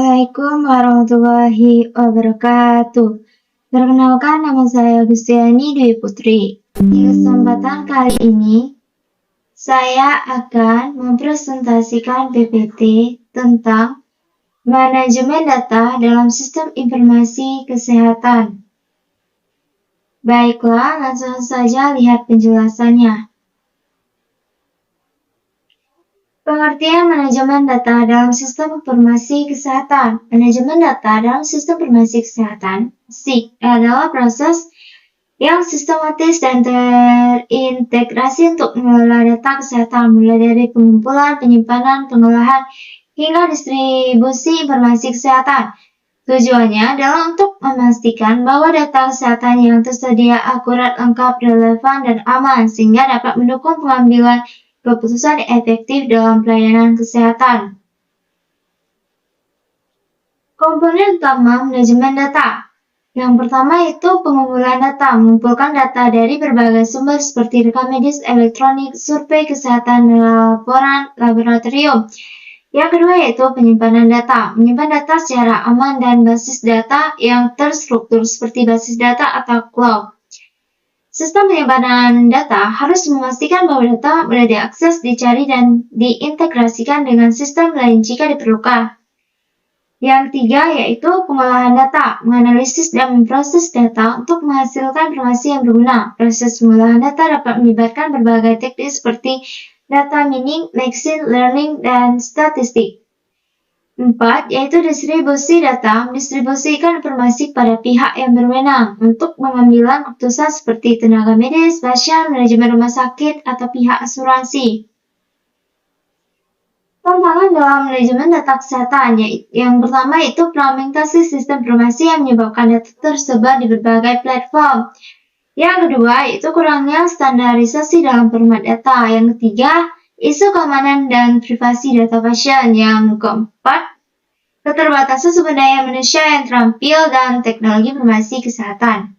Assalamualaikum warahmatullahi wabarakatuh. Perkenalkan, nama saya Gustiani Dwi Putri. Di kesempatan kali ini, saya akan mempresentasikan PPT tentang manajemen data dalam sistem informasi kesehatan. Baiklah, langsung saja lihat penjelasannya. Pengertian manajemen data dalam sistem informasi kesehatan. Manajemen data dalam sistem informasi kesehatan (SIK) adalah proses yang sistematis dan terintegrasi untuk mengelola data kesehatan, mulai dari pengumpulan, penyimpanan, pengolahan, hingga distribusi informasi kesehatan. Tujuannya adalah untuk memastikan bahwa data kesehatan yang tersedia akurat, lengkap, relevan, dan aman, sehingga dapat mendukung pengambilan keputusan efektif dalam pelayanan kesehatan. Komponen utama manajemen data. Yang pertama itu pengumpulan data, mengumpulkan data dari berbagai sumber seperti rekam medis, elektronik, survei kesehatan, dan laporan laboratorium. Yang kedua yaitu penyimpanan data, menyimpan data secara aman dan basis data yang terstruktur seperti basis data atau cloud. Sistem penyimpanan data harus memastikan bahwa data mudah diakses, dicari, dan diintegrasikan dengan sistem lain jika diperlukan. Yang ketiga yaitu pengolahan data, menganalisis dan memproses data untuk menghasilkan informasi yang berguna. Proses pengolahan data dapat melibatkan berbagai teknik seperti data mining, machine learning, dan statistik. 4. Yaitu distribusi data, mendistribusikan informasi pada pihak yang berwenang untuk pengambilan keputusan seperti tenaga medis, pasien, manajemen rumah sakit, atau pihak asuransi. Tantangan dalam manajemen data kesehatan, yang pertama itu fragmentasi sistem informasi yang menyebabkan data tersebar di berbagai platform. Yang kedua yaitu kurangnya standarisasi dalam format data. Yang ketiga, isu keamanan dan privasi data pasien. Yang keempat, keterbatasan sumber daya manusia yang terampil dan teknologi informasi kesehatan.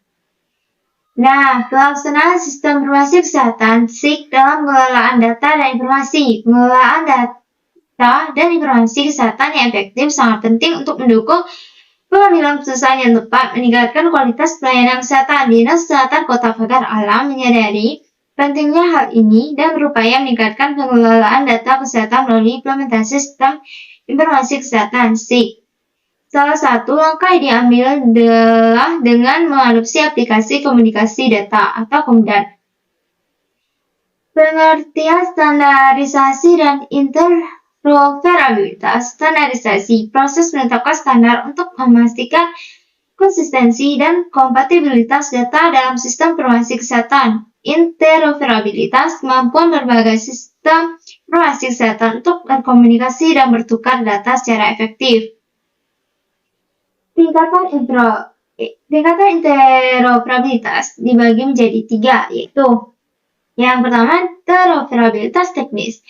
Nah, pelaksanaan sistem informasi kesehatan SIK dalam pengelolaan data dan informasi. Pengelolaan data dan informasi kesehatan yang efektif sangat penting untuk mendukung pengambilan keputusan yang tepat, meningkatkan kualitas pelayanan kesehatan. Dinas Kesehatan Kota Pagar Alam menyadari pentingnya hal ini dan berupaya meningkatkan pengelolaan data kesehatan melalui implementasi sistem informasi kesehatan SIK. Salah satu langkah yang diambil adalah dengan mengadopsi aplikasi komunikasi data atau KOMDAT. Pengertian standarisasi dan interoperabilitas. Standarisasi, proses menetapkan standar untuk memastikan konsistensi dan kompatibilitas data dalam sistem informasi kesehatan. Interoperabilitas, kemampuan berbagai sistem informasi kesehatan untuk berkomunikasi dan bertukar data secara efektif. Tingkatan interoperabilitas dibagi menjadi 3, yaitu yang pertama, interoperabilitas teknis,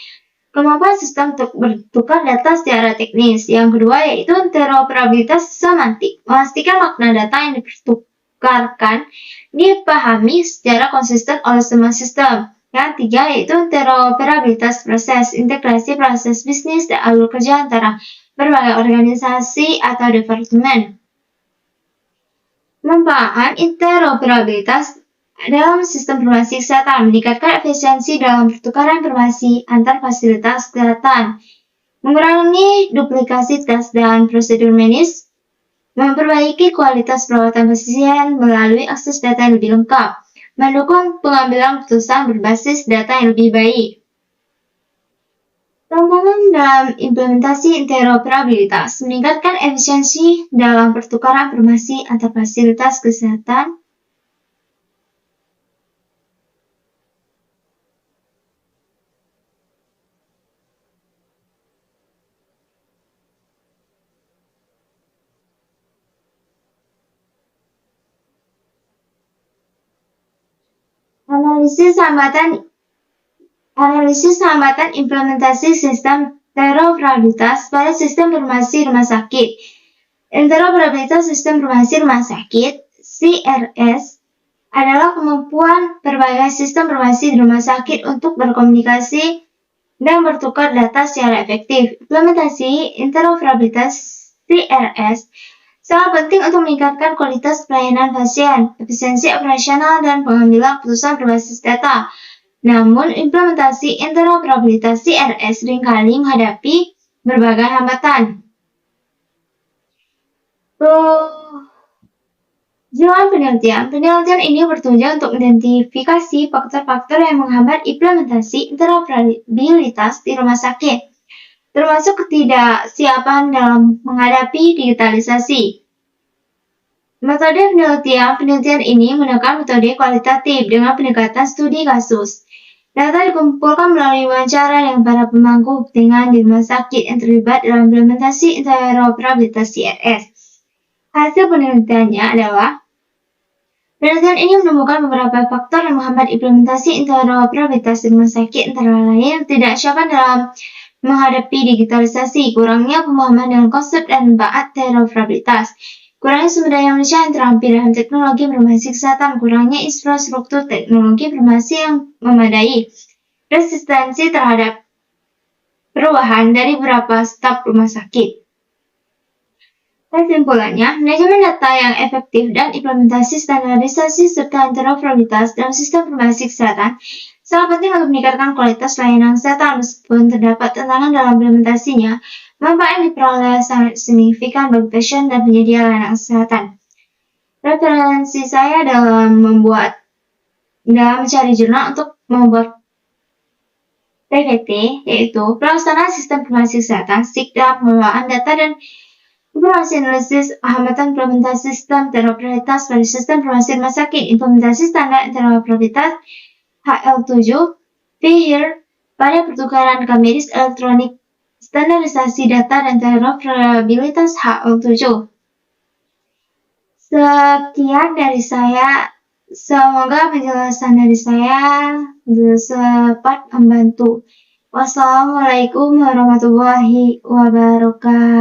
kemampuan sistem untuk bertukar data secara teknis. Yang kedua yaitu interoperabilitas semantik, memastikan makna data yang dipertukarkan dipahami secara konsisten oleh semua sistem. Yang ketiga yaitu interoperabilitas proses, integrasi proses bisnis dan alur kerja antara berbagai organisasi atau departemen. Manfaat interoperabilitas dalam sistem informasi kesehatan, meningkatkan efisiensi dalam pertukaran informasi antar fasilitas kesehatan, mengurangi duplikasi tes dan prosedur medis, memperbaiki kualitas perawatan pasien melalui akses data yang lebih lengkap, mendukung pengambilan keputusan berbasis data yang lebih baik. Tantangan dalam implementasi interoperabilitas, meningkatkan efisiensi dalam pertukaran informasi antar fasilitas kesehatan, Analisis hambatan implementasi sistem interoperabilitas pada sistem informasi rumah sakit. Interoperabilitas sistem informasi rumah sakit (CRS) adalah kemampuan berbagai sistem informasi di rumah sakit untuk berkomunikasi dan bertukar data secara efektif. Implementasi interoperabilitas CRS sangat penting untuk meningkatkan kualitas pelayanan pasien, efisiensi operasional, dan pengambilan keputusan berbasis data. Namun, implementasi interoperabilitas CRS seringkali menghadapi berbagai hambatan. Jalan penelitian ini bertujuan untuk mengidentifikasi faktor-faktor yang menghambat implementasi interoperabilitas di rumah sakit, termasuk ketidaksiapan dalam menghadapi digitalisasi. Metode penelitian ini menekan metode kualitatif dengan pendekatan studi kasus. Data dikumpulkan melalui wawancara dengan para pemangku kepentingan di rumah sakit yang terlibat dalam implementasi interoperabilitas CRS. Hasil penelitiannya adalah penelitian ini menemukan beberapa faktor yang menghambat implementasi interoperabilitas di rumah sakit, antara lain ketidaksiapan dalam menghadapi digitalisasi, kurangnya pemahaman dengan konsep dan manfaat interoperabilitas, kurangnya sumber daya manusia yang terampil dalam teknologi informasi kesehatan, kurangnya infrastruktur teknologi informasi yang memadai, resistensi terhadap perubahan dari beberapa staf rumah sakit. Kesimpulannya, manajemen data yang efektif dan implementasi standarisasi serta interoperabilitas dalam sistem informasi kesehatan sangat penting untuk meningkatkan kualitas layanan kesehatan. Meskipun terdapat tantangan dalam implementasinya, manfaat yang diperoleh sangat signifikan bagi pasien dan penyedia layanan kesehatan. Referensi saya dalam mencari jurnal untuk membuat PPT, yaitu pelaksanaan sistem informasi kesehatan, SIGDA, pengelolaan data dan informasi analisis, hambatan implementasi sistem interoperabilitas pada sistem informasi rumah sakit, implementasi standar interoperabilitas HL7, PHIR pada pertukaran rekam medis elektronik, standarisasi data dan interoperabilitas HL7. Sekian dari saya. Semoga penjelasan dari saya dapat membantu. Wassalamualaikum warahmatullahi wabarakatuh.